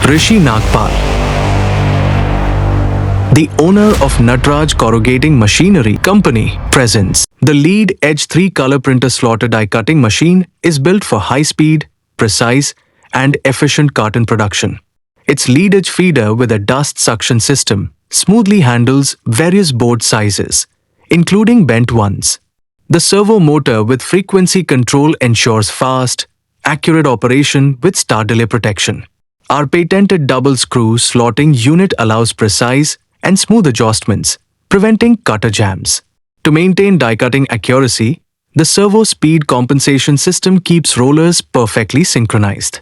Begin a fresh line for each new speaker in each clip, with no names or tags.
Rishi Nagpal, the owner of Natraj Corrugating Machinery Company, presents. The lead-edge 3-color printer slaughter die cutting machine is built for high-speed, precise, and efficient carton production. Its lead-edge feeder with a dust suction system smoothly handles various board sizes, including bent ones. The servo motor with frequency control ensures fast, accurate operation with star delay protection. Our patented double screw slotting unit allows precise and smooth adjustments, preventing cutter jams. To maintain die cutting accuracy, the servo speed compensation system keeps rollers perfectly synchronized.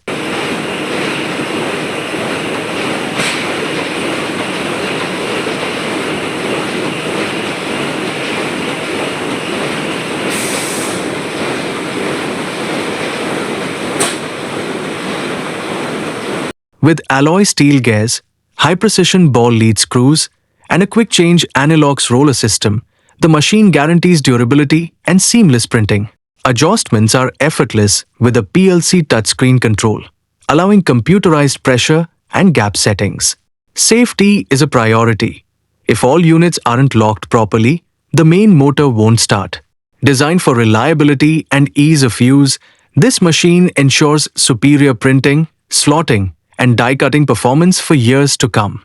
With alloy steel gears, high-precision ball lead screws, and a quick-change analogs roller system, the machine guarantees durability and seamless printing. Adjustments are effortless with a PLC touchscreen control, allowing computerized pressure and gap settings. Safety is a priority. If all units aren't locked properly, the main motor won't start. Designed for reliability and ease of use, this machine ensures superior printing, slotting, and die-cutting performance for years to come.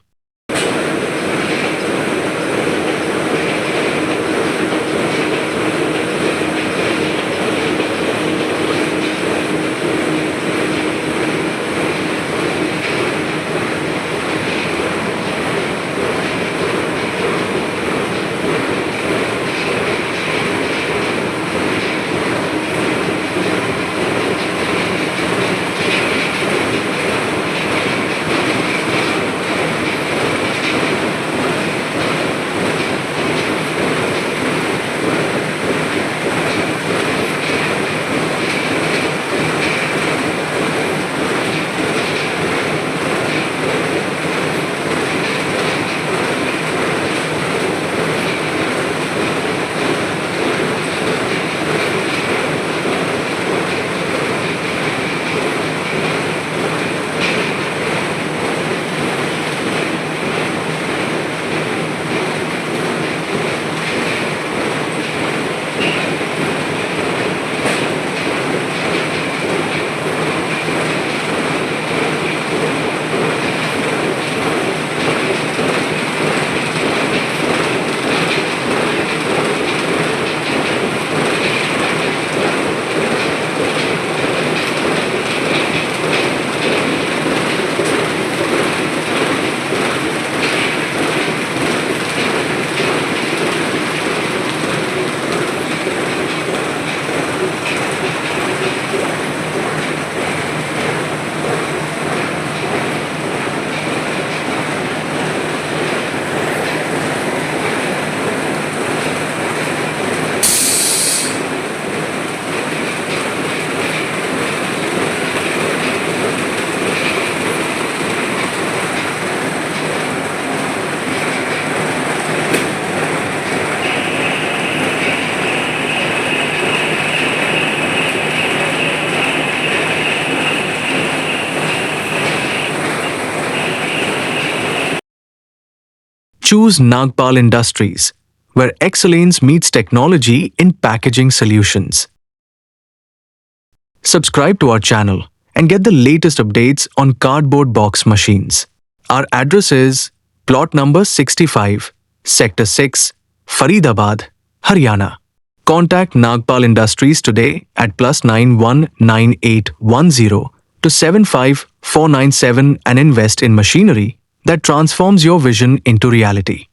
Choose Nagpal Industries, where excellence meets technology in packaging solutions. Subscribe to our channel and get the latest updates on cardboard box machines. Our address is plot number 65, Sector 6, Faridabad, Haryana. Contact Nagpal Industries today at +919810 to 75497 and invest in machinery that transforms your vision into reality.